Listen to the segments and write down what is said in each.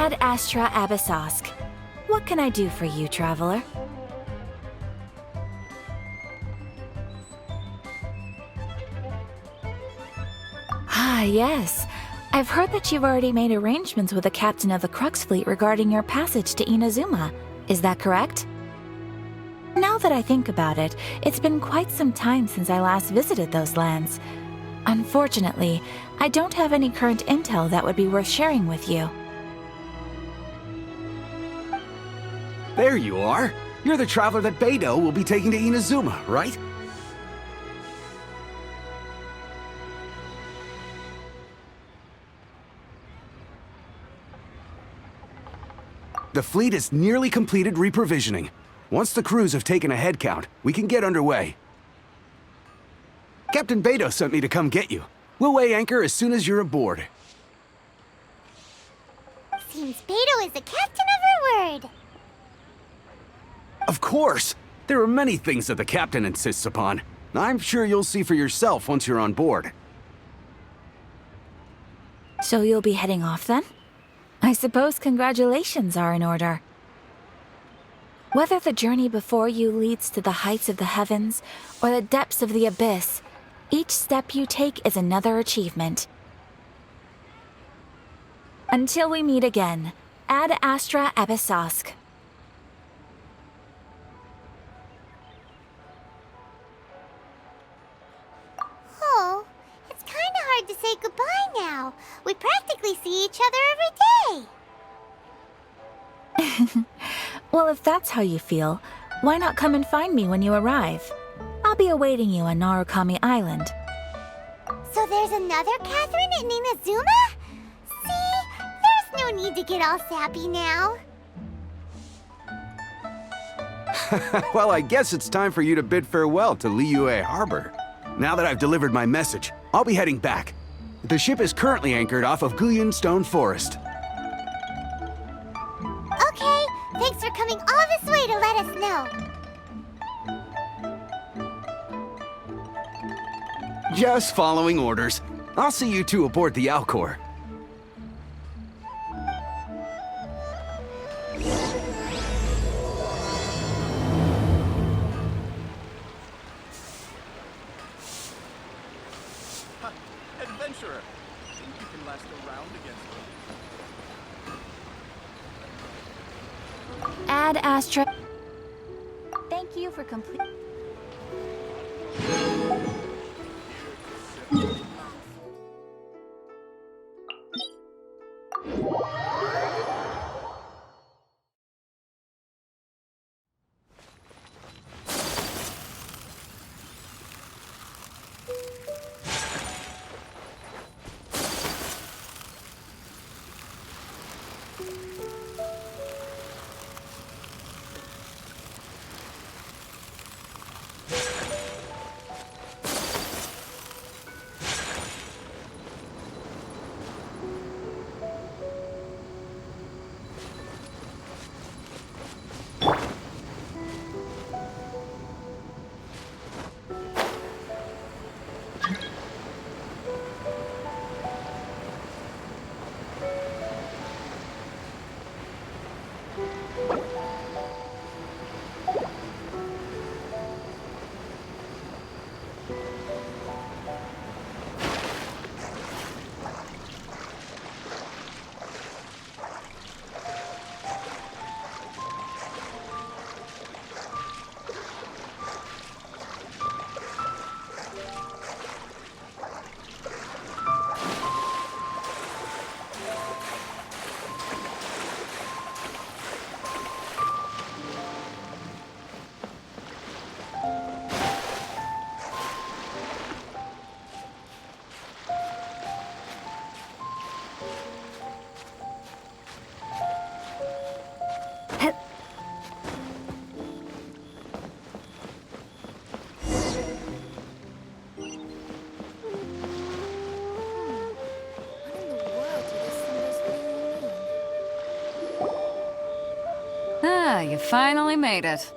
Ad Astra Abyssosk. What can I do for you, traveler? Ah, yes. I've heard that you've already made arrangements with the captain of the Crux fleet regarding your passage to Inazuma. Is that correct? Now that I think about it, it's been quite some time since I last visited those lands. Unfortunately, I don't have any current intel that would be worth sharing with you. There you are! You're the traveler that Beidou will be taking to Inazuma, right? The fleet has nearly completed reprovisioning. Once the crews have taken a head count, we can get underway. Captain Beidou sent me to come get you. We'll weigh anchor as soon as you're aboard. Seems Beidou is the captain of her word. Of course! There are many things that the captain insists upon. I'm sure you'll see for yourself once you're on board. So you'll be heading off then? I suppose congratulations are in order. Whether the journey before you leads to the heights of the heavens or the depths of the abyss, each step you take is another achievement. Until we meet again, Ad Astra Abyssosk. Oh, it's kinda hard to say goodbye now. We practically see each other every day. Well, if that's how you feel, why not come and find me when you arrive? I'll be awaiting you on Narukami Island. So there's another Catherine in Inazuma? See? There's no need to get all sappy now. Well, I guess it's time for you to bid farewell to Liyue Harbor. Now that I've delivered my message, I'll be heading back. The ship is currently anchored off of Guyun Stone Forest. Okay, thanks for coming all this way to let us know. Just following orders. I'll see you two aboard the Alcor. Adventurer, think you can last a round against them? Ad Astra. Thank you for complete. You finally made it.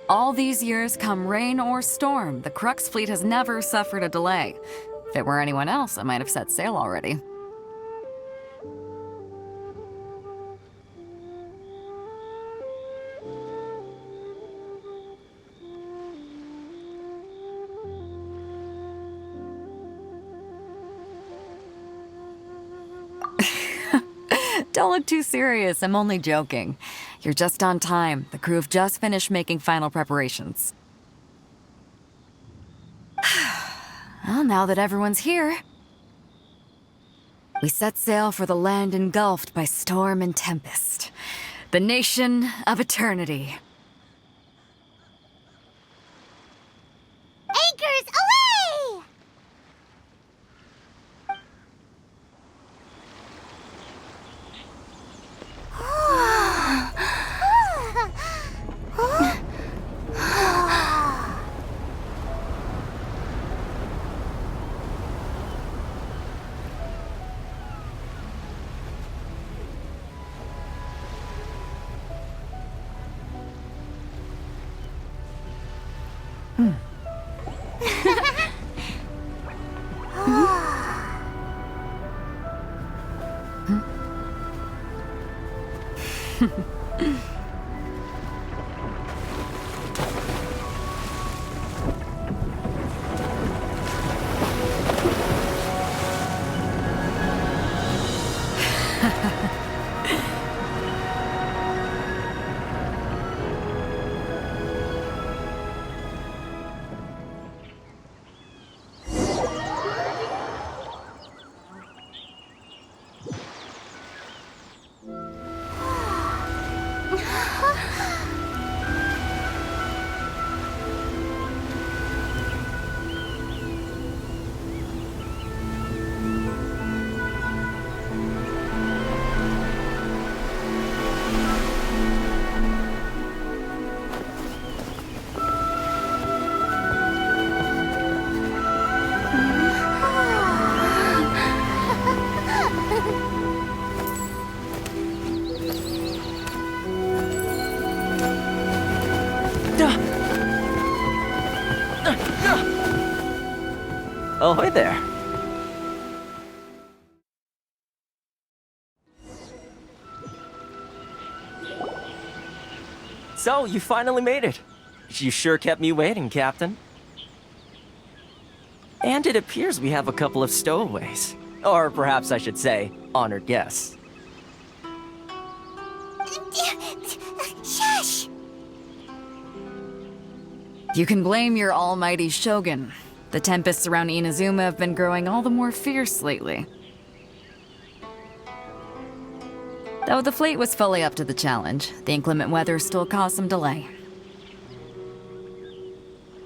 All these years, come rain or storm, the Crux fleet has never suffered a delay. If it were anyone else, I might have set sail already. Don't look too serious, I'm only joking. You're just on time. The crew have just finished making final preparations. Well, now that everyone's here, we set sail for the land engulfed by storm and tempest. The nation of eternity. Anchors away! Ahoy there. So, you finally made it. You sure kept me waiting, Captain. And it appears we have a couple of stowaways. Or perhaps I should say, honored guests. Shush! You can blame your almighty shogun. The tempests around Inazuma have been growing all the more fierce lately. Though the fleet was fully up to the challenge, the inclement weather still caused some delay.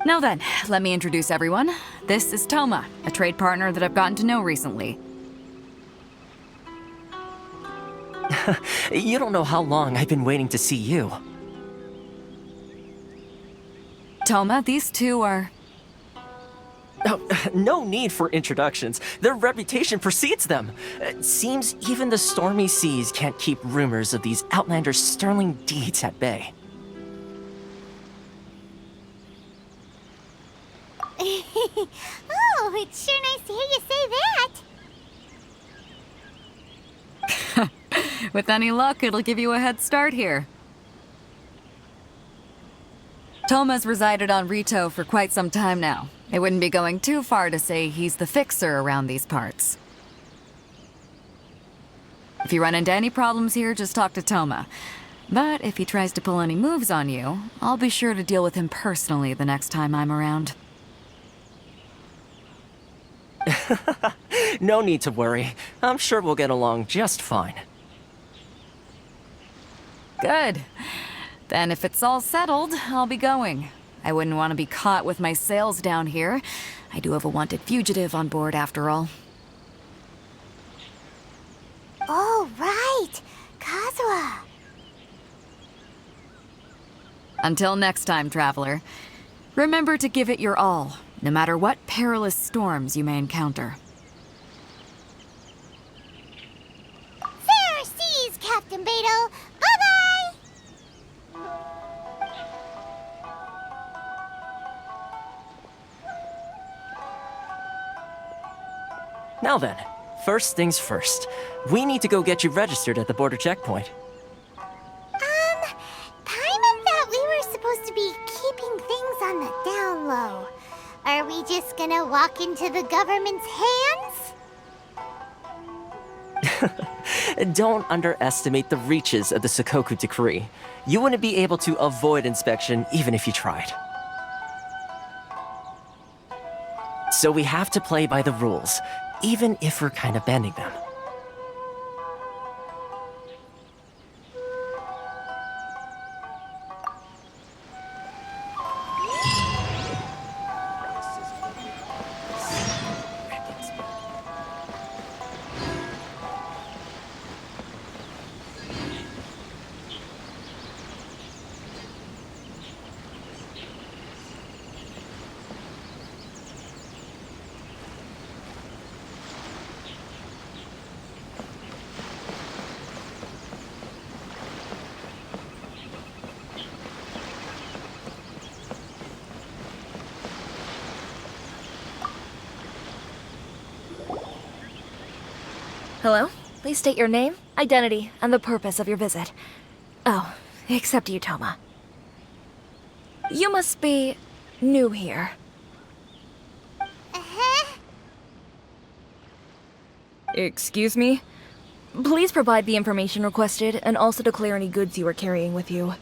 Now then, let me introduce everyone. This is Thoma, a trade partner that I've gotten to know recently. You don't know how long I've been waiting to see you. Thoma, these two are... Oh, no need for introductions. Their reputation precedes them. It seems even the stormy seas can't keep rumors of these outlanders' sterling deeds at bay. Oh, it's sure nice to hear you say that. With any luck, it'll give you a head start here. Thoma's resided on Ritou for quite some time now. It wouldn't be going too far to say he's the fixer around these parts. If you run into any problems here, just talk to Thoma. But if he tries to pull any moves on you, I'll be sure to deal with him personally the next time I'm around. No need to worry. I'm sure we'll get along just fine. Good. Then if it's all settled, I'll be going. I wouldn't want to be caught with my sails down here. I do have a wanted fugitive on board after all. Oh, right. Kazuha. Until next time, traveler. Remember to give it your all, no matter what perilous storms you may encounter. Fair seas, Captain Beto. Bye-bye! Now then, first things first. We need to go get you registered at the border checkpoint. Paimon thought we were supposed to be keeping things on the down low. Are we just gonna walk into the government's hands? Don't underestimate the reaches of the Sakoku Decree. You wouldn't be able to avoid inspection even if you tried. So we have to play by the rules, even if we're kind of bending them. Hello? Please state your name, identity, and the purpose of your visit. Oh, except you, Thoma. You must be new here. Excuse me? Please provide the information requested and also declare any goods you are carrying with you.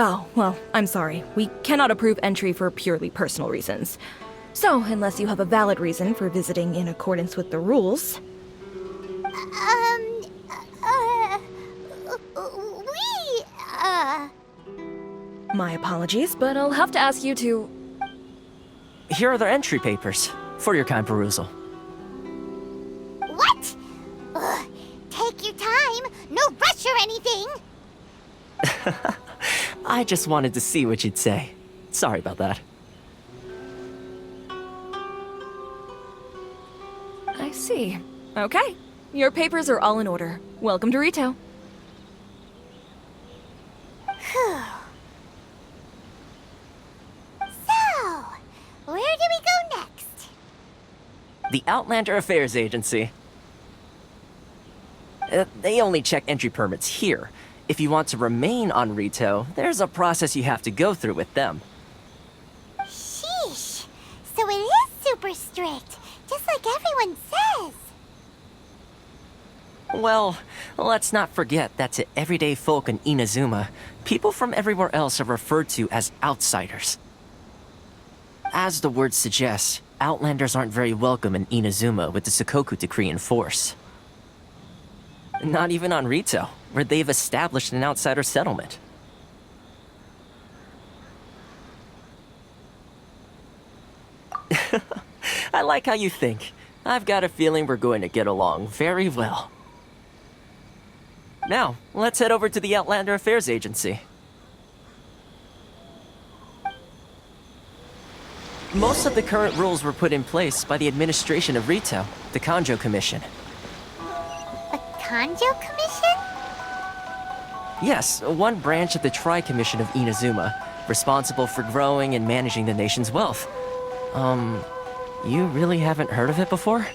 Oh, well, I'm sorry. We cannot approve entry for purely personal reasons. So, unless you have a valid reason for visiting in accordance with the rules... My apologies, but I'll have to ask you to... Here are their entry papers, for your kind perusal. What? Ugh, take your time. No rush or anything. I just wanted to see what you'd say. Sorry about that. I see. Okay. Your papers are all in order. Welcome to Ritou. So, where do we go next? The Outlander Affairs Agency. They only check entry permits here. If you want to remain on Ritou, there's a process you have to go through with them. Sheesh. So it is super strict, just like everyone says. Well, let's not forget that to everyday folk in Inazuma, people from everywhere else are referred to as outsiders. As the word suggests, Outlanders aren't very welcome in Inazuma with the Sakoku Decree in force. Not even on Ritou, where they've established an outsider settlement. I like how you think. I've got a feeling we're going to get along very well. Now, let's head over to the Outlander Affairs Agency. Most of the current rules were put in place by the administration of Ritou, the Kanjo Commission. The Kanjo Commission? Yes, one branch of the Tri-Commission of Inazuma, responsible for growing and managing the nation's wealth. You really haven't heard of it before?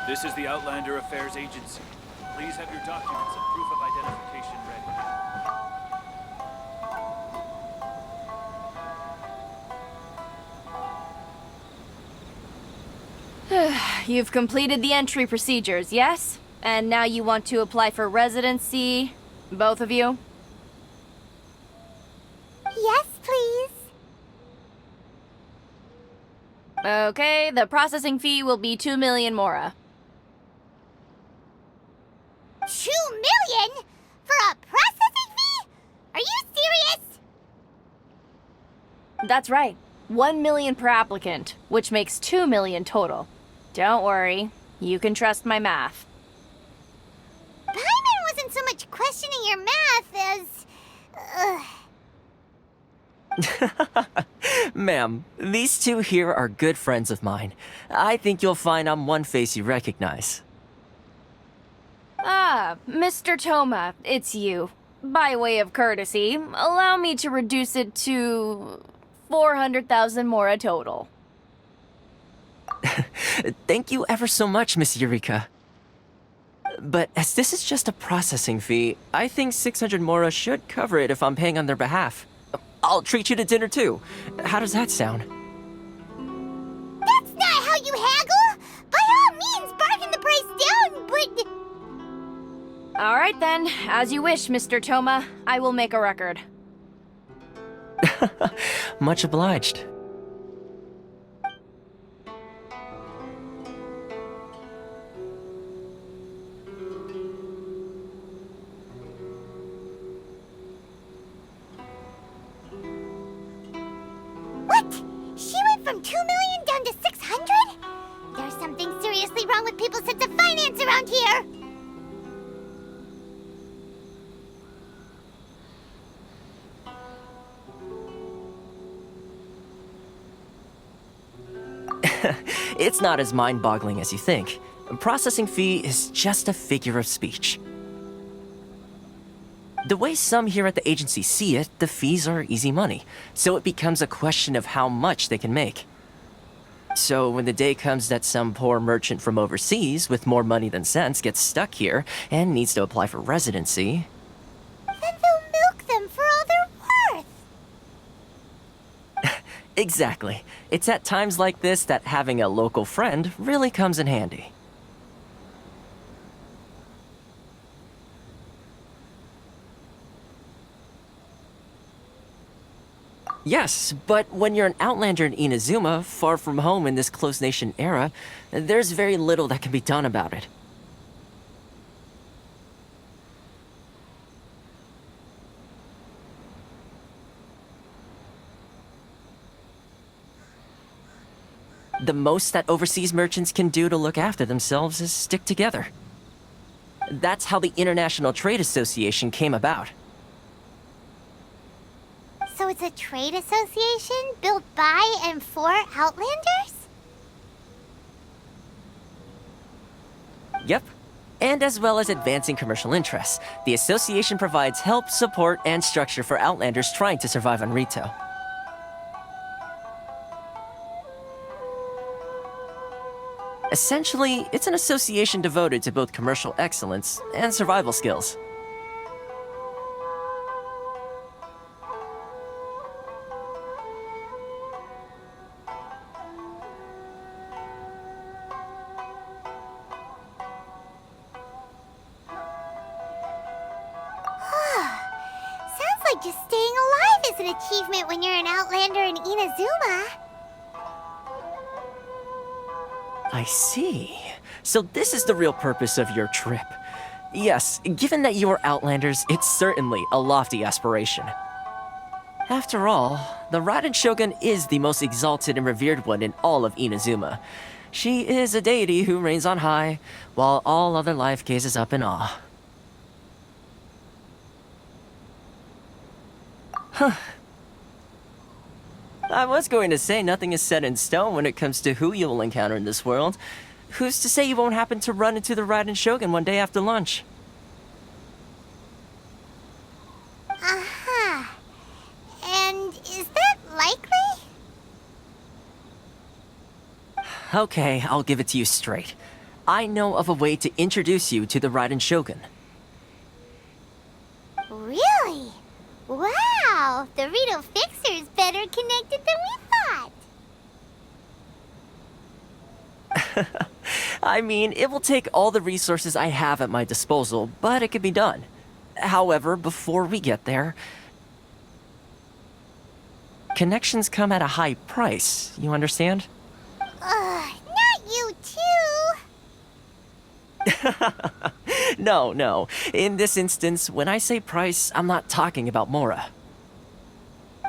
This is the Outlander Affairs Agency. Please have your documents and proof of identification ready. You've completed the entry procedures, yes? And now you want to apply for residency? Both of you? Yes, please. Okay, the processing fee will be 2 million mora. 2 million? For a processing fee? Are you serious? That's right. 1 million per applicant, which makes 2 million total. Don't worry, you can trust my math. Paimon wasn't so much questioning your math as... Ma'am, these two here are good friends of mine. I think you'll find I'm one face you recognize. Ah, Mr. Thoma, it's you. By way of courtesy, allow me to reduce it to 400,000 mora total. Thank you ever so much, Miss Eureka. But as this is just a processing fee, I think 600 mora should cover it if I'm paying on their behalf. I'll treat you to dinner too. How does that sound? That's not how you haggle! By all means, bargain the price down, but... Alright then, as you wish, Mr. Thoma. I will make a record. Much obliged. What? She went from 2 million down to 600? There's something seriously wrong with people's sense of finance around here! It's not as mind-boggling as you think. A processing fee is just a figure of speech. The way some here at the agency see it, the fees are easy money, so it becomes a question of how much they can make. So when the day comes that some poor merchant from overseas with more money than sense gets stuck here and needs to apply for residency... Then they'll milk them for all they're worth! Exactly. It's at times like this that having a local friend really comes in handy. Yes, but when you're an outlander in Inazuma, far from home in this closed nation era, there's very little that can be done about it. The most that overseas merchants can do to look after themselves is stick together. That's how the International Trade Association came about. So it's a trade association built by and for Outlanders? Yep. And as well as advancing commercial interests, the association provides help, support, and structure for Outlanders trying to survive on ritou. Essentially, it's an association devoted to both commercial excellence and survival skills. Sounds like just staying alive is an achievement when you're an Outlander in Inazuma. I see. So this is the real purpose of your trip. Yes, given that you are Outlanders, it's certainly a lofty aspiration. After all, the Raiden Shogun is the most exalted and revered one in all of Inazuma. She is a deity who reigns on high, while all other life gazes up in awe. Huh. I was going to say nothing is set in stone when it comes to who you will encounter in this world. Who's to say you won't happen to run into the Raiden Shogun one day after lunch? Uh-huh. And is that likely? Okay, I'll give it to you straight. I know of a way to introduce you to the Raiden Shogun. Really? Wow, the ritou fixer's better connected than we thought. I mean, it will take all the resources I have at my disposal, but it can be done. However, before we get there, connections come at a high price, you understand? Not you too! No. In this instance, when I say price, I'm not talking about Mora.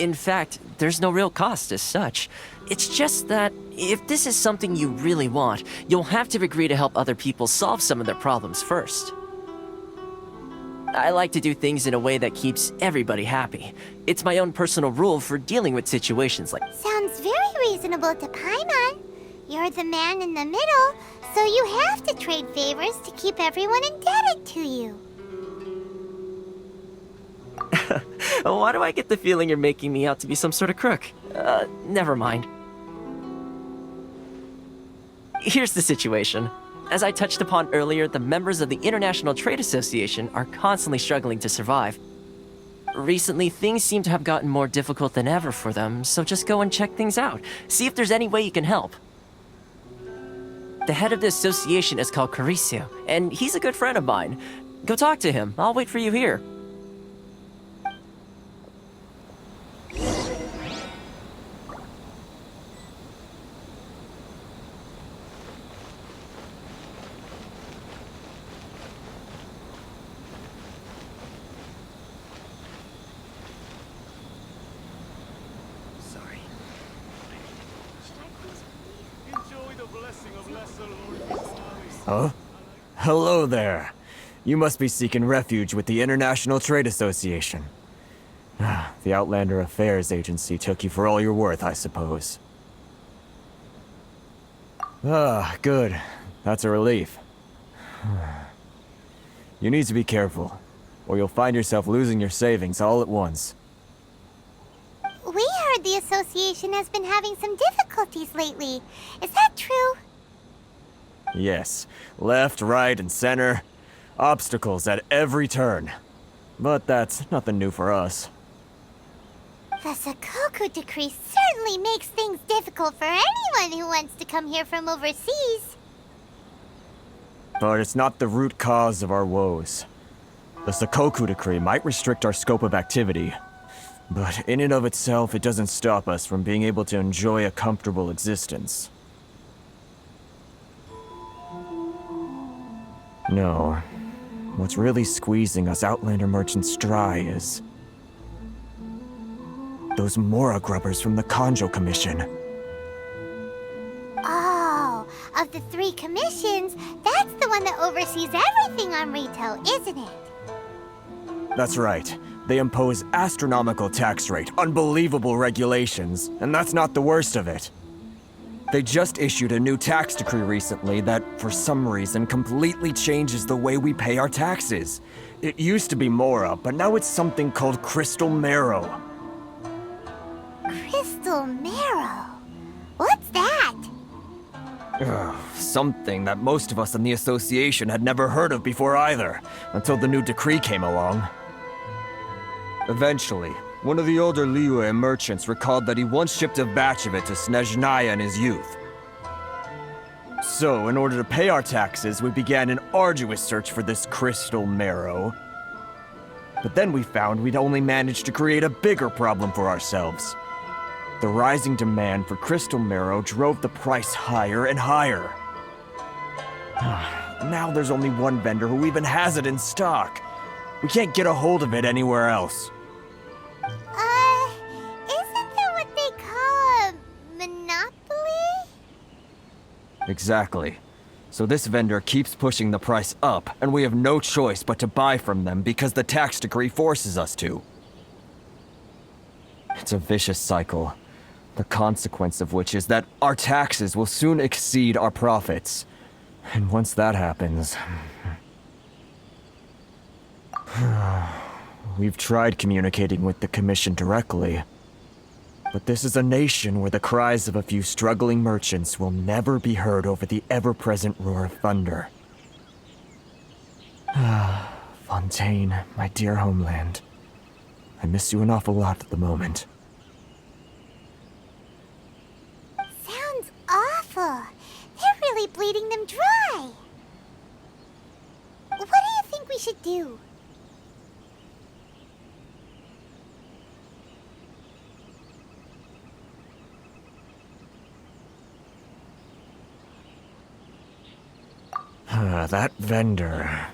In fact, there's no real cost as such. It's just that if this is something you really want, you'll have to agree to help other people solve some of their problems first. I like to do things in a way that keeps everybody happy. It's my own personal rule for dealing with situations like... Sounds very reasonable to Paimon. You're the man in the middle, so you have to trade favors to keep everyone indebted to you. Why do I get the feeling you're making me out to be some sort of crook? Never mind. Here's the situation. As I touched upon earlier, the members of the International Trade Association are constantly struggling to survive. Recently, things seem to have gotten more difficult than ever for them, so just go and check things out. See if there's any way you can help. The head of the association is called Caricio, and he's a good friend of mine. Go talk to him. I'll wait for you here. Huh? Hello there. You must be seeking refuge with the International Trade Association. The Outlander Affairs Agency took you for all you're worth, I suppose. Good. That's a relief. You need to be careful, or you'll find yourself losing your savings all at once. We heard the association has been having some difficulties lately. Is that true? Yes. Left, right, and center. Obstacles at every turn. But that's nothing new for us. The Sakoku decree certainly makes things difficult for anyone who wants to come here from overseas. But it's not the root cause of our woes. The Sakoku decree might restrict our scope of activity, but in and of itself, it doesn't stop us from being able to enjoy a comfortable existence. No. What's really squeezing us Outlander merchants dry is... those Mora grubbers from the Kanjo Commission. Oh, of the 3 commissions, that's the one that oversees everything on ritou, isn't it? That's right. They impose astronomical tax rate, unbelievable regulations, and that's not the worst of it. They just issued a new tax decree recently that, for some reason, completely changes the way we pay our taxes. It used to be Mora, but now it's something called Crystal Marrow. Crystal Marrow? What's that? Something that most of us in the association had never heard of before either, until the new decree came along. Eventually, one of the older Liyue merchants recalled that he once shipped a batch of it to Snezhnaya in his youth. So, in order to pay our taxes, we began an arduous search for this crystal marrow. But then we found we'd only managed to create a bigger problem for ourselves. The rising demand for crystal marrow drove the price higher and higher. Now there's only one vendor who even has it in stock. We can't get a hold of it anywhere else. Isn't that what they call a monopoly? Exactly. So this vendor keeps pushing the price up, and we have no choice but to buy from them because the tax decree forces us to. It's a vicious cycle, the consequence of which is that our taxes will soon exceed our profits. And once that happens... We've tried communicating with the Commission directly. But this is a nation where the cries of a few struggling merchants will never be heard over the ever-present roar of thunder. Fontaine, my dear homeland. I miss you an awful lot at the moment. Sounds awful. They're really bleeding them dry. What do you think we should do? That vendor.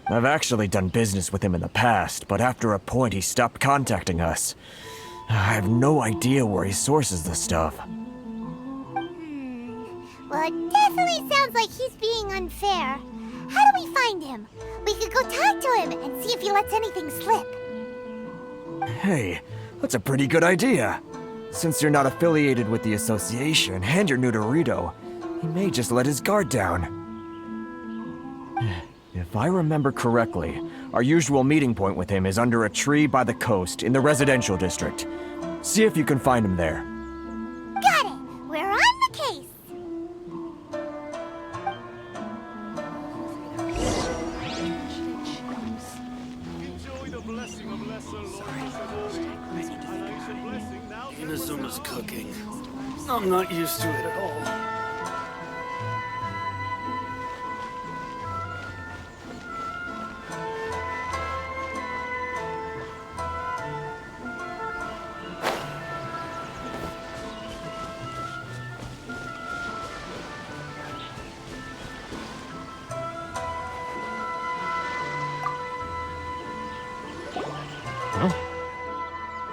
I've actually done business with him in the past, but after a point he stopped contacting us. I have no idea where he sources the stuff. Well, it definitely sounds like he's being unfair. How do we find him? We could go talk to him and see if he lets anything slip. Hey, that's a pretty good idea. Since you're not affiliated with the association and you're new to Ritou, he may just let his guard down. If I remember correctly, our usual meeting point with him is under a tree by the coast in the residential district. See if you can find him there. Got it! We're on the case! Inazuma's cooking. I'm not used to it at all.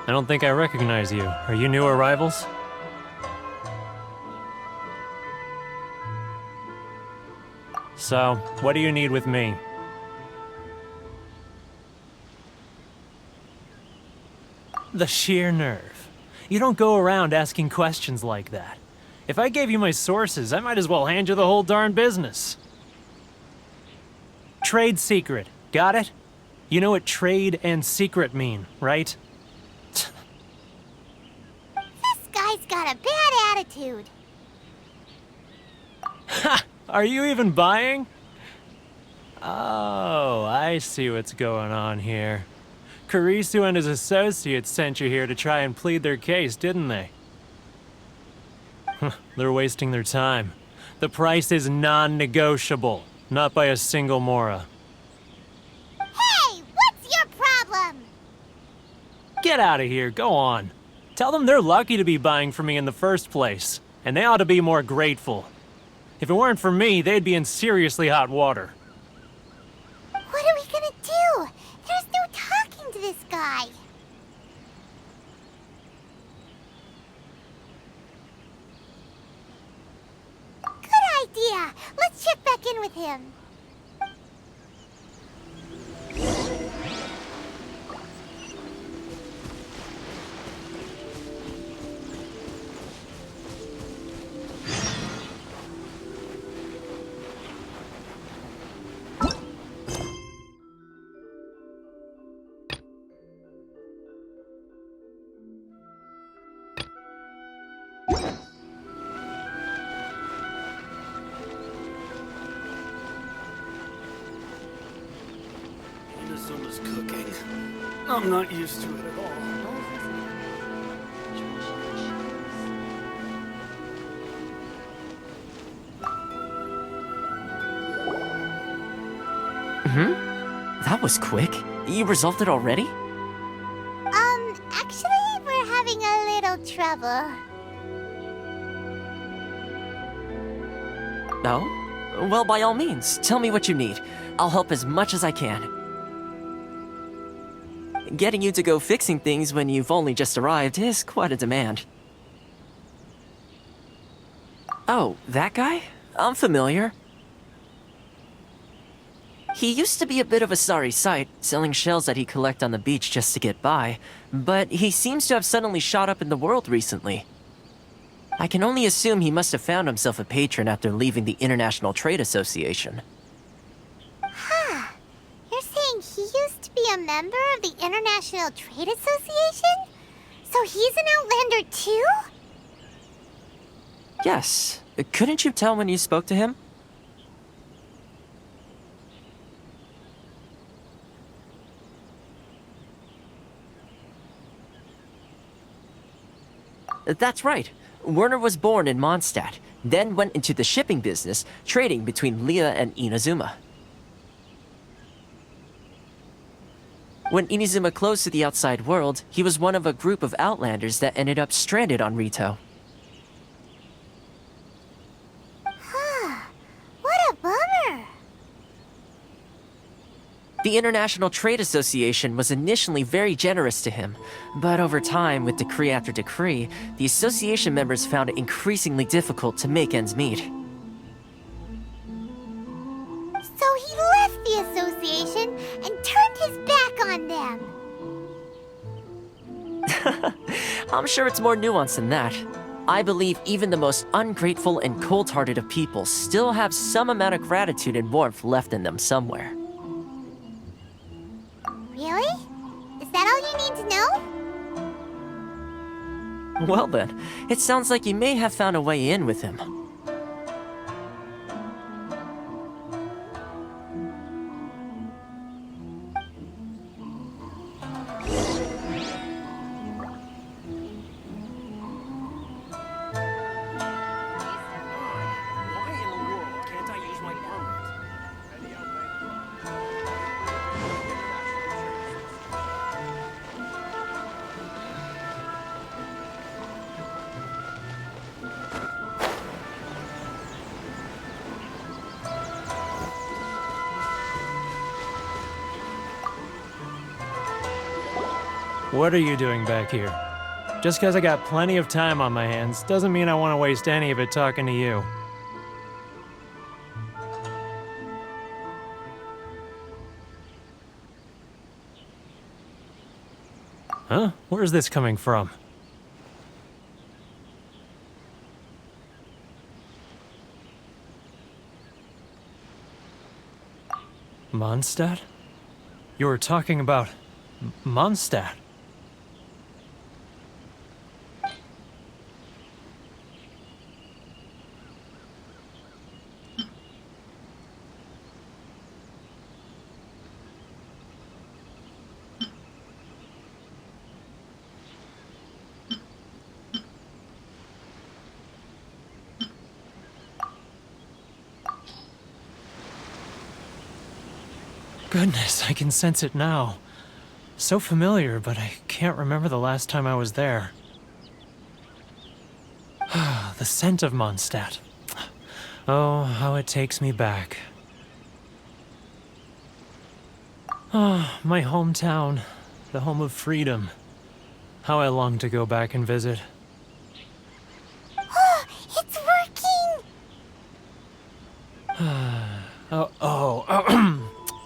I don't think I recognize you. Are you new arrivals? So, what do you need with me? The sheer nerve. You don't go around asking questions like that. If I gave you my sources, I might as well hand you the whole darn business. Trade secret. Got it? You know what trade and secret mean, right? This guy's got a bad attitude. Ha! Are you even buying? Oh, I see what's going on here. Kurisu and his associates sent you here to try and plead their case, didn't they? They're wasting their time. The price is non-negotiable, not by a single Mora. Hey, what's your problem? Get out of here, go on. Tell them they're lucky to be buying from me in the first place, and they ought to be more grateful. If it weren't for me, they'd be in seriously hot water. What are we gonna do? There's no talking to this guy. Good idea. Let's check back in with him. Inazuma's cooking. I'm not used to it at all. That was quick. You resolved it already? Actually, we're having a little trouble. No? Well, by all means, tell me what you need. I'll help as much as I can. Getting you to go fixing things when you've only just arrived is quite a demand. Oh, that guy? I'm familiar. He used to be a bit of a sorry sight, selling shells that he'd collect on the beach just to get by, but he seems to have suddenly shot up in the world recently. I can only assume he must have found himself a patron after leaving the International Trade Association. Huh. You're saying he used to be a member of the International Trade Association? So he's an Outlander too? Yes. Couldn't you tell when you spoke to him? That's right. Werner was born in Mondstadt, then went into the shipping business, trading between Leah and Inazuma. When Inazuma closed to the outside world, he was one of a group of Outlanders that ended up stranded on Ritou. The International Trade Association was initially very generous to him, but over time, with decree after decree, the association members found it increasingly difficult to make ends meet. So he left the association and turned his back on them. I'm sure it's more nuanced than that. I believe even the most ungrateful and cold-hearted of people still have some amount of gratitude and warmth left in them somewhere. Really? Is that all you need to know? Well then, it sounds like you may have found a way in with him. What are you doing back here? Just because I got plenty of time on my hands doesn't mean I want to waste any of it talking to you. Huh? Where's this coming from? Mondstadt? You were talking about Mondstadt. Goodness, I can sense it now. So familiar, but I can't remember the last time I was there. The scent of Mondstadt. Oh, how it takes me back. Oh, my hometown, the home of freedom. How I long to go back and visit. Oh, it's working!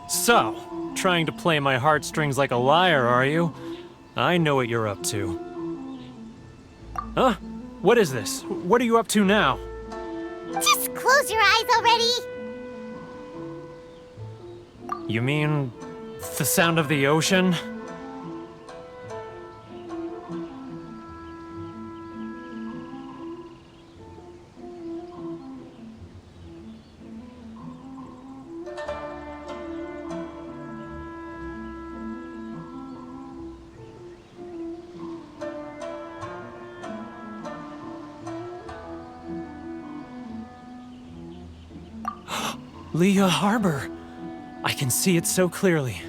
So, trying to play my heartstrings like a liar, are you? I know what you're up to. Huh? What is this? What are you up to now? Just close your eyes already! You mean the sound of the ocean? Leah Harbor. I can see it so clearly.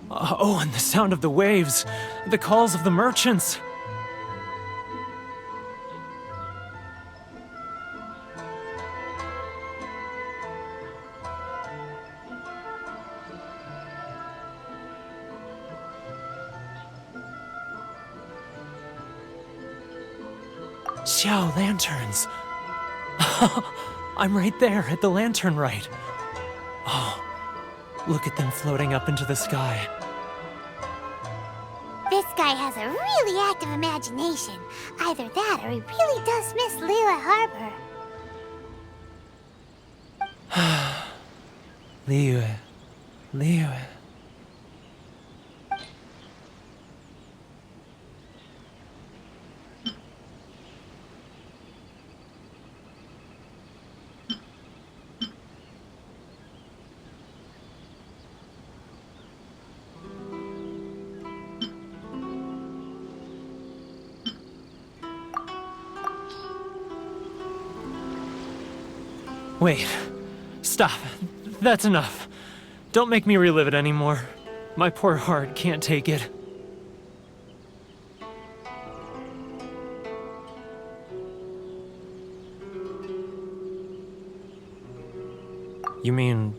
Oh, and the sound of the waves. The calls of the merchants. Xiao lanterns. I'm right there at the lantern right. Oh, look at them floating up into the sky. This guy has a really active imagination. Either that or he really does miss Liyue Harbor. Liyue. Wait. Stop. That's enough. Don't make me relive it anymore. My poor heart can't take it. You mean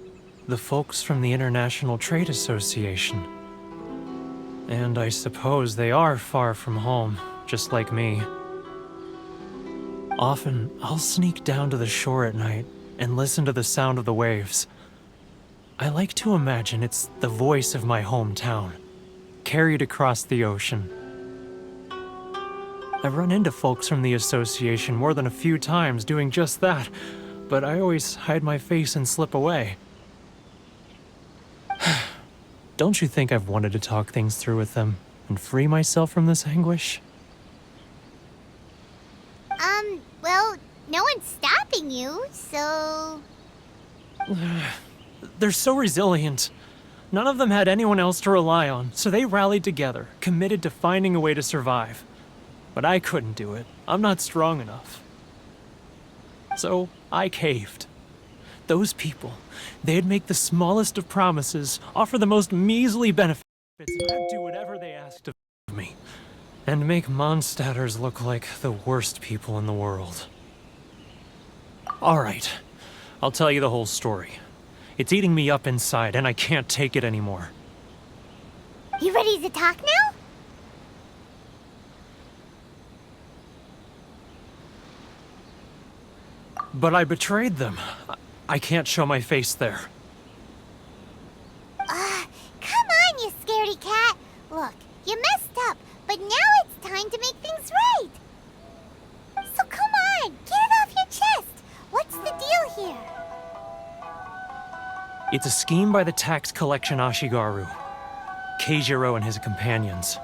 The folks from the International Trade Association. And I suppose they are far from home, just like me. Often, I'll sneak down to the shore at night and listen to the sound of the waves. I like to imagine it's the voice of my hometown, carried across the ocean. I've run into folks from the association more than a few times doing just that, but I always hide my face and slip away. Don't you think I've wanted to talk things through with them and free myself from this anguish? Well, no one's stopping you, so... They're so resilient. None of them had anyone else to rely on, so they rallied together, committed to finding a way to survive. But I couldn't do it. I'm not strong enough. So I caved. Those people, they'd make the smallest of promises, offer the most measly benefits, and I'd do whatever they asked of me. And make Mondstadters look like the worst people in the world. Alright, I'll tell you the whole story. It's eating me up inside, and I can't take it anymore. You ready to talk now? But I betrayed them. I can't show my face there. Come on, you scaredy cat. Look, you messed up, but now it's time to make things right. So come on, get it off your chest. What's the deal here? It's a scheme by the tax collection Ashigaru, Keijiro and his companions.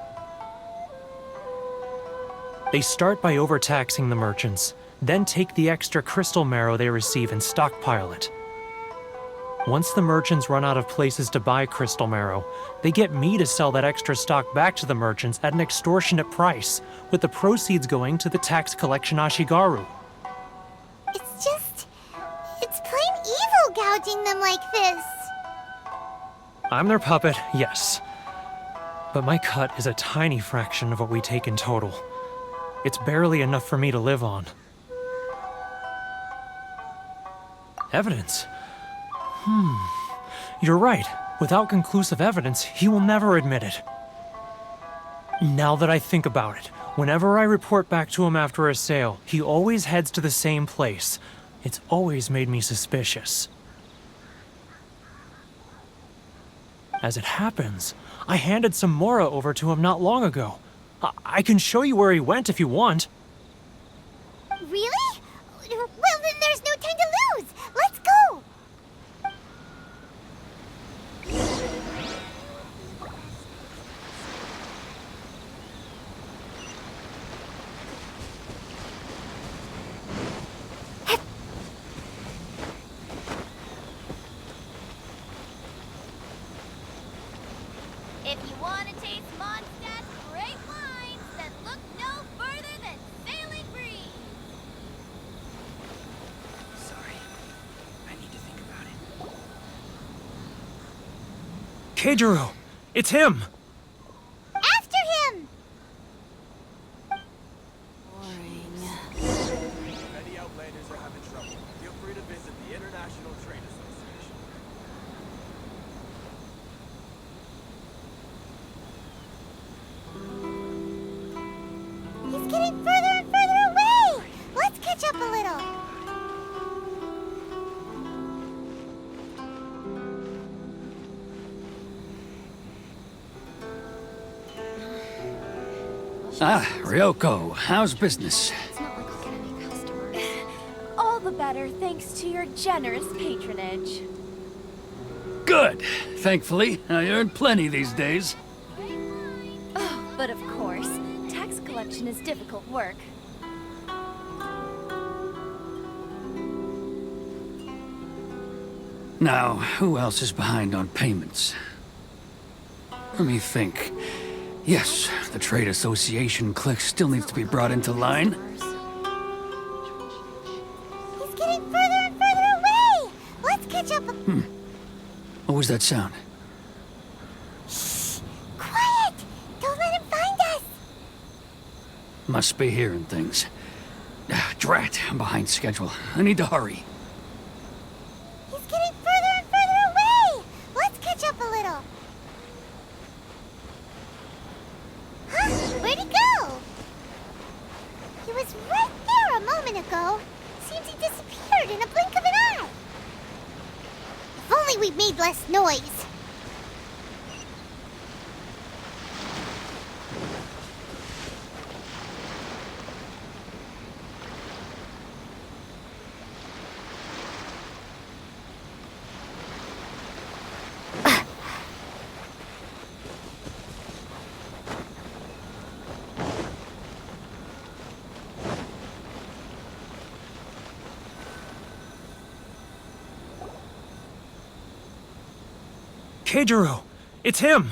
They start by overtaxing the merchants, then take the extra crystal marrow they receive and stockpile it. Once the merchants run out of places to buy crystal marrow, they get me to sell that extra stock back to the merchants at an extortionate price, with the proceeds going to the tax collection Ashigaru. It's plain evil gouging them like this. I'm their puppet, yes. But my cut is a tiny fraction of what we take in total. It's barely enough for me to live on. Evidence? You're right. Without conclusive evidence, he will never admit it. Now that I think about it, whenever I report back to him after a sale, he always heads to the same place. It's always made me suspicious. As it happens, I handed some Mora over to him not long ago. I can show you where he went if you want. Really? Well, then there's no time to lose. Let's go. If you want to taste Mondstadt's great wines, then look no further than Sailing Breeze. Sorry. I need to think about it. Keijiro! It's him! After him. If any Outlanders are having trouble, feel free to visit the International Trade Association. He's getting further and further away. Let's catch up a little. Ah, Ryoko, how's business? It's not like we're gonna be customers. All the better thanks to your generous patronage. Good. Thankfully, I earn plenty these days. Oh, but of course, tax collection is difficult work. Now, who else is behind on payments? Let me think. Yes, the Trade Association clique still needs to be brought into line. He's getting further and further away. Let's catch up. What was that sound? Shh! Quiet! Don't let him find us. Must be hearing things. Ah, drat, I'm behind schedule. I need to hurry. He's getting further and further away. ago. Seems he disappeared in a blink of an eye. If only we'd made less noise. Keijiro! It's him!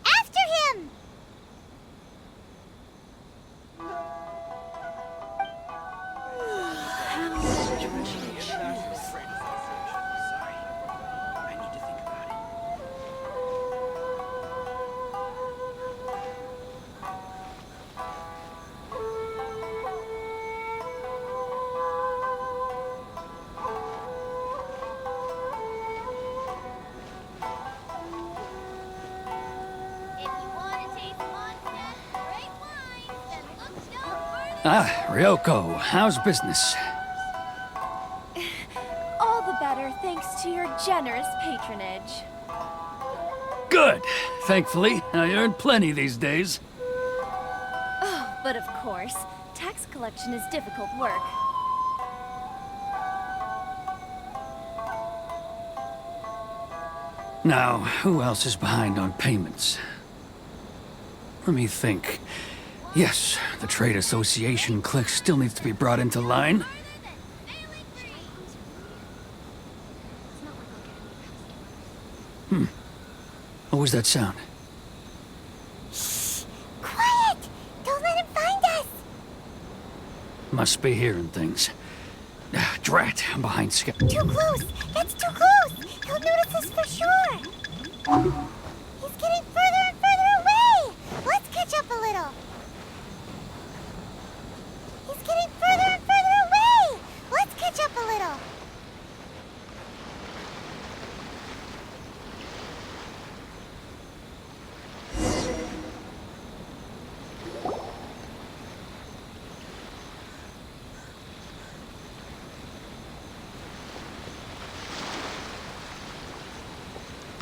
After him! If you want to taste Mondstadt's great wines, then look no further. Ah, Ryoko, how's business? All the better thanks to your generous patronage. Good! Thankfully, I earn plenty these days. Oh, but of course, tax collection is difficult work. Now, who else is behind on payments? Let me think. Yes, the trade association clique still needs to be brought into line. What was that sound? Quiet! Don't let him find us! Must be hearing things. Ah, drat, I'm behind schedule. Too close! That's too close! He'll notice us for sure! He's getting further and further away! Let's catch up a little! He's getting further and further away! Let's catch up a little!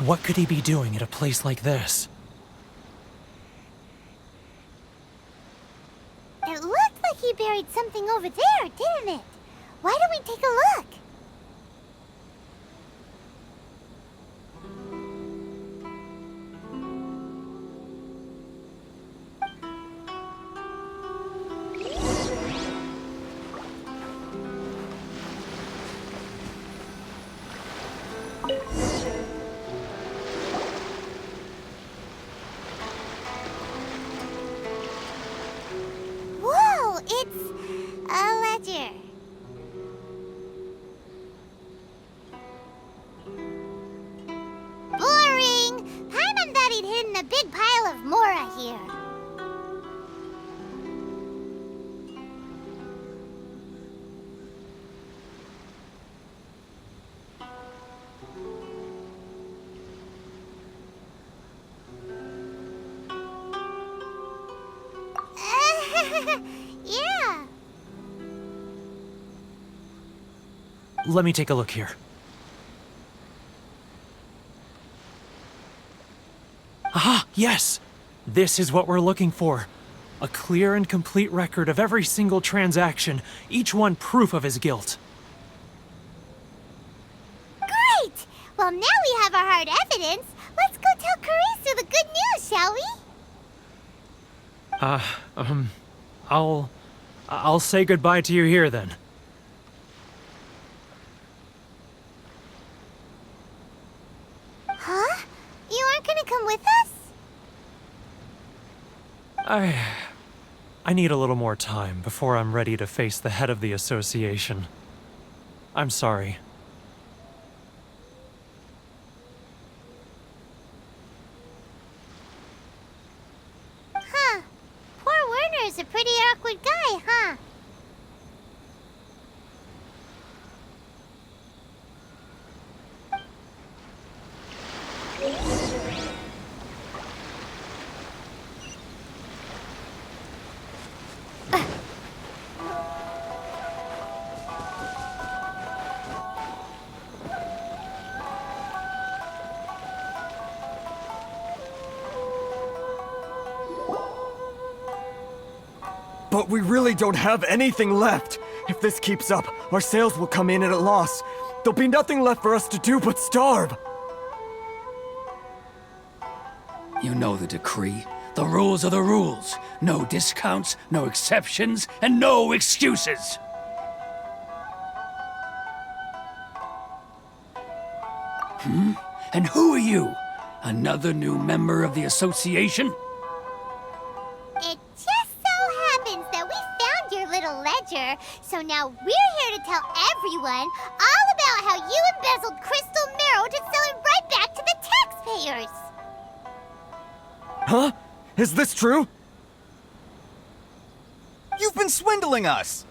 What could he be doing at a place like this? It looked like he buried something over there, didn't it? Why don't we take a look? Whoa, it's a ledger. Boring! Paimon thought he'd hidden a big pile of Mora here. Yeah. Let me take a look here. Aha! Yes! This is what we're looking for. A clear and complete record of every single transaction, each one proof of his guilt. Great! Well, now we have our hard evidence. Let's go tell Karisu the good news, shall we? I'll say goodbye to you here then. Huh? You aren't gonna come with us? I need a little more time before I'm ready to face the head of the association. I'm sorry. Huh. Poor Werner's a pretty awkward guy, huh? But we really don't have anything left. If this keeps up, our sales will come in at a loss. There'll be nothing left for us to do but starve. You know the decree. The rules are the rules. No discounts, no exceptions, and no excuses. And who are you? Another new member of the association? It just so happens that we found your little ledger, so now we're here to tell everyone all about how you embezzled crystal marrow to sell it right back to the taxpayers. Huh? Is this true? You've been swindling us!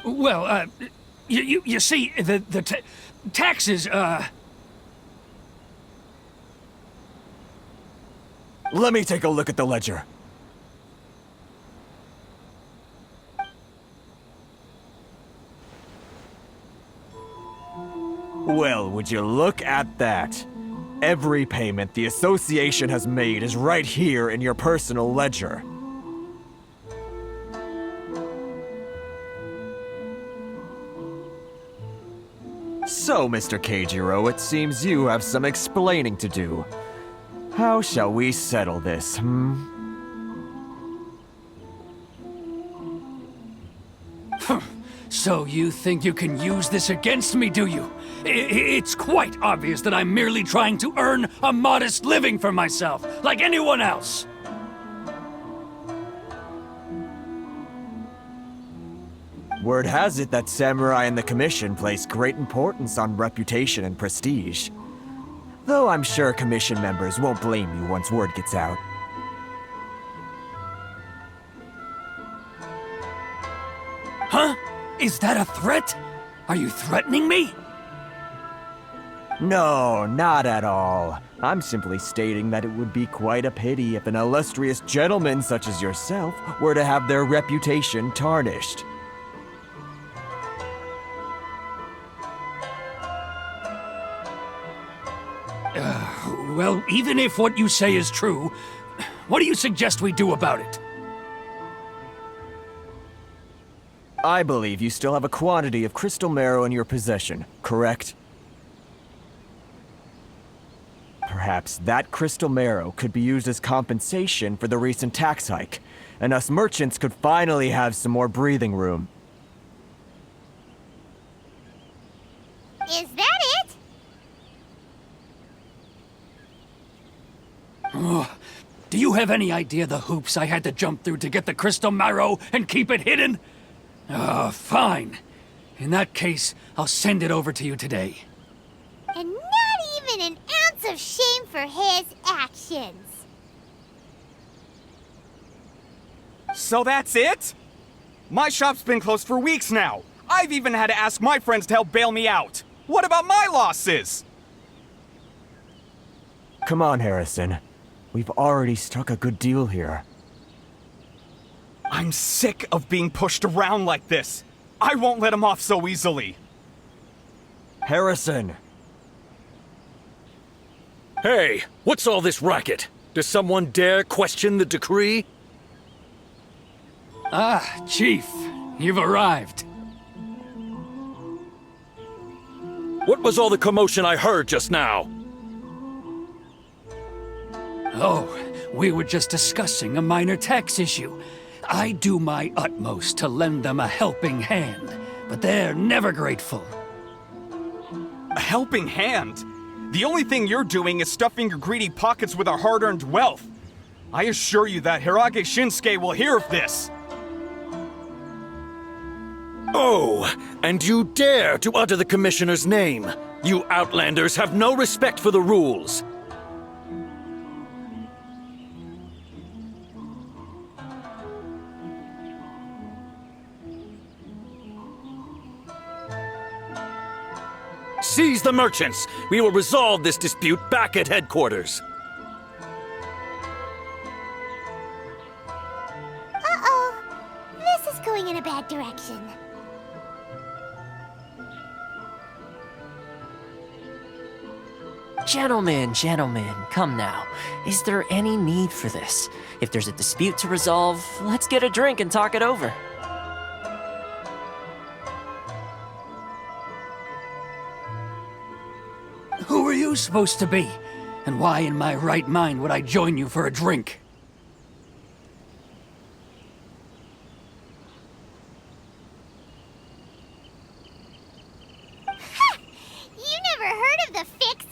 Well, you see, the taxes, Let me take a look at the ledger. Well, would you look at that? Every payment the association has made is right here in your personal ledger. So, Mr. Keijiro, it seems you have some explaining to do. How shall we settle this, So you think you can use this against me, do you? It's quite obvious that I'm merely trying to earn a modest living for myself, like anyone else. Word has it that samurai and the commission place great importance on reputation and prestige. Though I'm sure commission members won't blame you once word gets out. Huh? Is that a threat? Are you threatening me? No, not at all. I'm simply stating that it would be quite a pity if an illustrious gentleman such as yourself were to have their reputation tarnished. Well, even if what you say is true, what do you suggest we do about it? I believe you still have a quantity of crystal marrow in your possession, correct? Perhaps that crystal marrow could be used as compensation for the recent tax hike, and us merchants could finally have some more breathing room. Is that it? Do you have any idea the hoops I had to jump through to get the crystal marrow and keep it hidden? Fine. In that case, I'll send it over to you today. And not even an ounce of shame for his actions. So that's it? My shop's been closed for weeks now. I've even had to ask my friends to help bail me out. What about my losses? Come on, Harrison. We've already struck a good deal here. I'm sick of being pushed around like this. I won't let him off so easily. Harrison! Hey, what's all this racket? Does someone dare question the decree? Ah, Chief, you've arrived. What was all the commotion I heard just now? Oh, we were just discussing a minor tax issue. I do my utmost to lend them a helping hand, but they're never grateful. A helping hand? The only thing you're doing is stuffing your greedy pockets with our hard-earned wealth. I assure you that Hirage Shinsuke will hear of this. Oh, and you dare to utter the Commissioner's name. You Outlanders have no respect for the rules. Seize the merchants! We will resolve this dispute back at headquarters. Uh-oh. This is going in a bad direction. Gentlemen, come now. Is there any need for this? If there's a dispute to resolve, let's get a drink and talk it over. Who are you supposed to be? And why in my right mind would I join you for a drink? You never heard of the Fixer?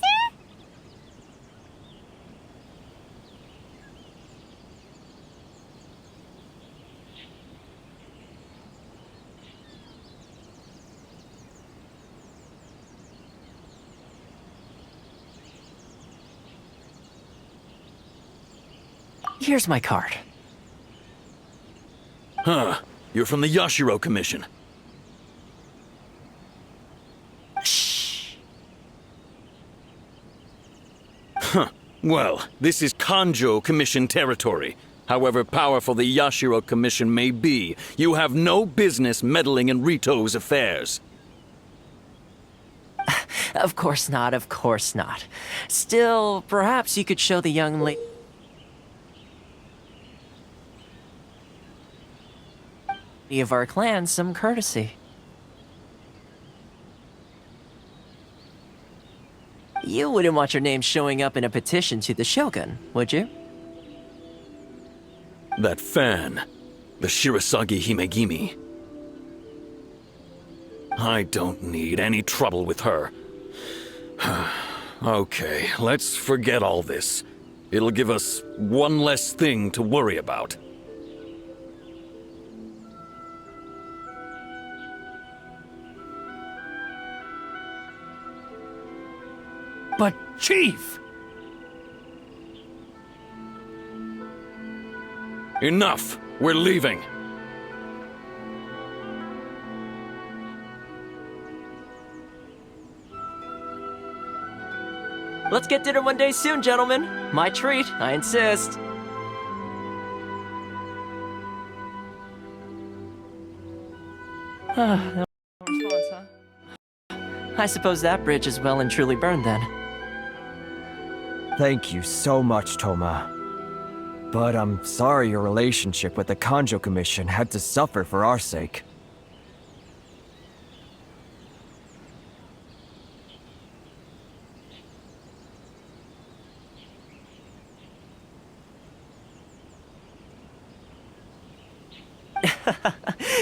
Here's my card. Huh. You're from the Yashiro Commission. Shh. Huh. Well, this is Kanjo Commission territory. However powerful the Yashiro Commission may be, you have no business meddling in Ritou's affairs. Of course not, of course not. Still, perhaps you could show the young lady of our clan some courtesy. You wouldn't want your name showing up in a petition to the Shogun, would you? That fan, the Shirasagi Himegimi. I don't need any trouble with her. Okay, let's forget all this. It'll give us one less thing to worry about. But, Chief! Enough! We're leaving! Let's get dinner one day soon, gentlemen. My treat, I insist. No response, huh? I suppose that bridge is well and truly burned then. Thank you so much, Thoma. But I'm sorry your relationship with the Kanjo Commission had to suffer for our sake.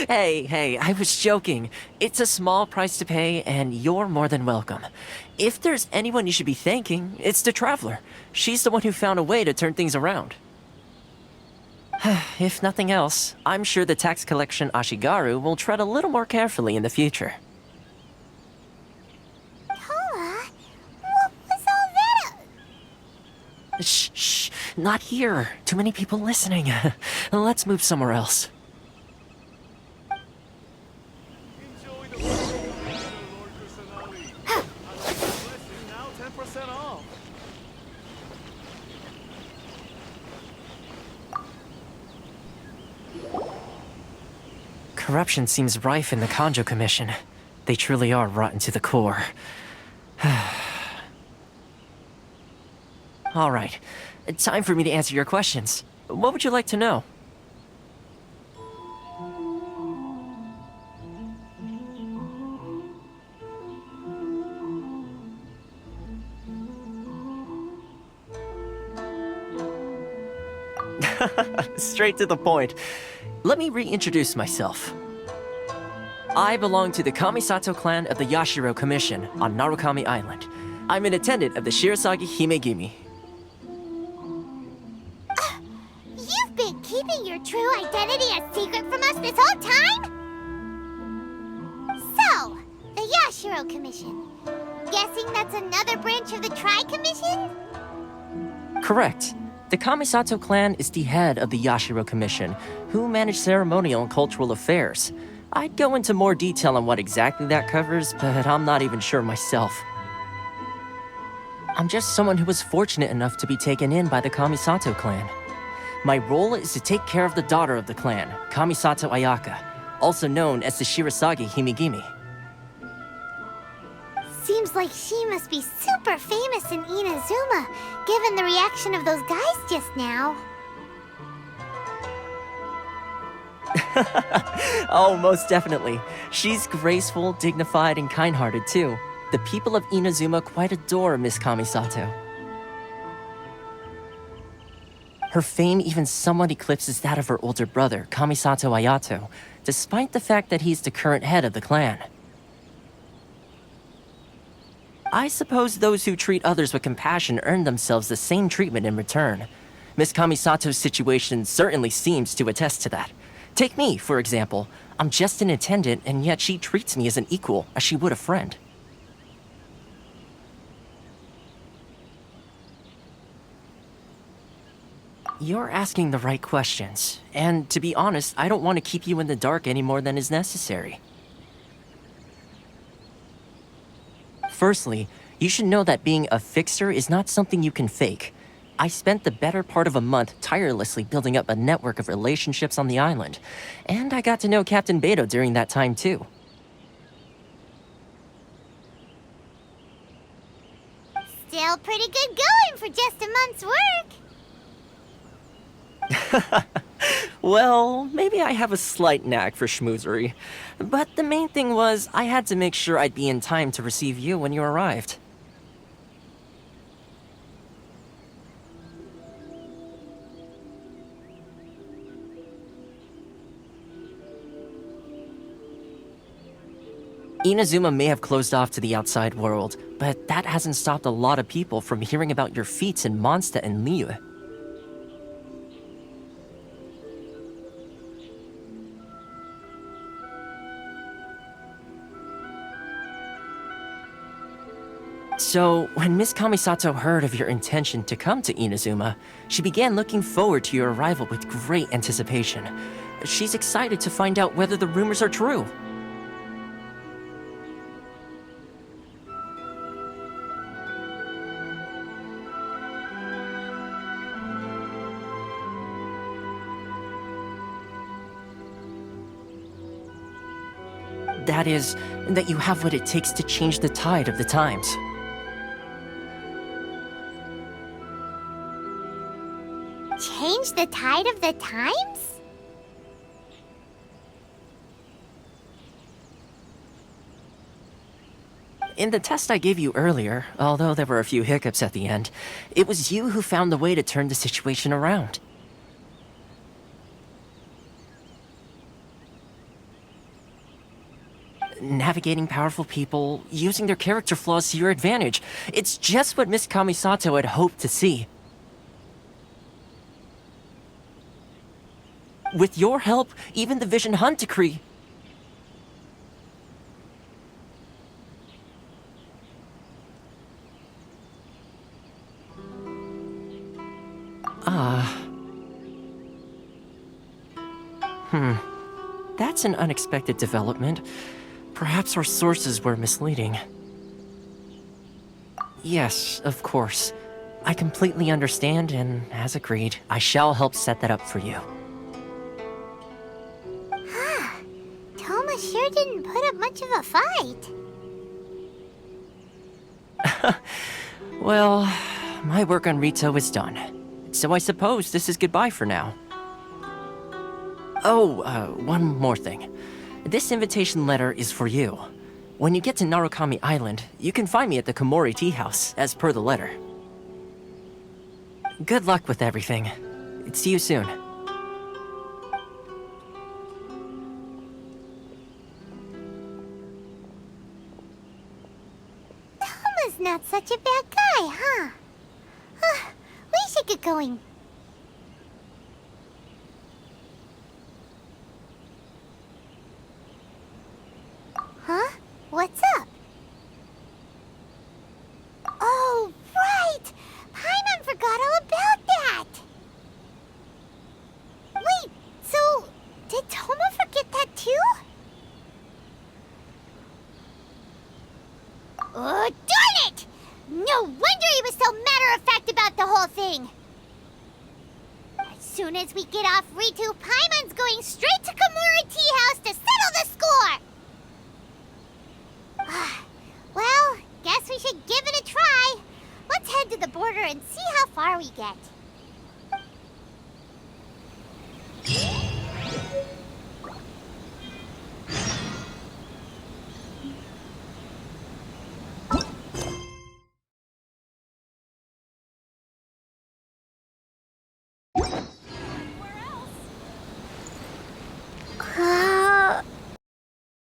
Hey, I was joking. It's a small price to pay, and you're more than welcome. If there's anyone you should be thanking, it's the Traveler. She's the one who found a way to turn things around. If nothing else, I'm sure the tax collection Ashigaru will tread a little more carefully in the future. Thoma, what was all that? Shh, not here. Too many people listening. Let's move somewhere else. Corruption seems rife in the Kanjo Commission. They truly are rotten to the core. All right, time for me to answer your questions. What would you like to know? Straight to the point. Let me reintroduce myself. I belong to the Kamisato clan of the Yashiro Commission on Narukami Island. I'm an attendant of the Shirasagi Himegimi. You've been keeping your true identity a secret from us this whole time? So, the Yashiro Commission. Guessing that's another branch of the Tri-Commission? Correct. The Kamisato clan is the head of the Yashiro Commission, who manage ceremonial and cultural affairs. I'd go into more detail on what exactly that covers, but I'm not even sure myself. I'm just someone who was fortunate enough to be taken in by the Kamisato clan. My role is to take care of the daughter of the clan, Kamisato Ayaka, also known as the Shirasagi Himegimi. Seems like she must be super famous in Inazuma, given the reaction of those guys just now. Oh, most definitely. She's graceful, dignified, and kind-hearted too. The people of Inazuma quite adore Miss Kamisato. Her fame even somewhat eclipses that of her older brother, Kamisato Ayato, despite the fact that he's the current head of the clan. I suppose those who treat others with compassion earn themselves the same treatment in return. Miss Kamisato's situation certainly seems to attest to that. Take me, for example. I'm just an attendant, and yet she treats me as an equal, as she would a friend. You're asking the right questions, and to be honest, I don't want to keep you in the dark any more than is necessary. Firstly, you should know that being a fixer is not something you can fake. I spent the better part of a month tirelessly building up a network of relationships on the island, and I got to know Captain Beto during that time too. Still pretty good going for just a month's work. Well, maybe I have a slight knack for schmoozery, but the main thing was I had to make sure I'd be in time to receive you when you arrived. Inazuma may have closed off to the outside world, but that hasn't stopped a lot of people from hearing about your feats in Mondstadt and Liyue. So, when Miss Kamisato heard of your intention to come to Inazuma, she began looking forward to your arrival with great anticipation. She's excited to find out whether the rumors are true. That is, that you have what it takes to change the tide of the times. Change the tide of the times? In the test I gave you earlier, although there were a few hiccups at the end, it was you who found the way to turn the situation around. Navigating powerful people, using their character flaws to your advantage. It's just what Miss Kamisato had hoped to see. With your help, even the Vision Hunt Decree... That's an unexpected development. Perhaps our sources were misleading. Yes, of course. I completely understand, and as agreed, I shall help set that up for you. Thoma sure didn't put up much of a fight. Well, my work on ritou is done. So I suppose this is goodbye for now. Oh, one more thing. This invitation letter is for you. When you get to Narukami Island, you can find me at the Komori Tea House, as per the letter. Good luck with everything. See you soon. Thoma's not such a bad guy, huh? We should get going. Huh? What's up? Oh, right! Paimon forgot all about that! Wait, so did Thoma forget that too? Oh, darn it! No wonder he was so matter-of-fact about the whole thing! As soon as we get off ritou, Paimon's going straight to Komori Tea House to settle the score! Well, we get?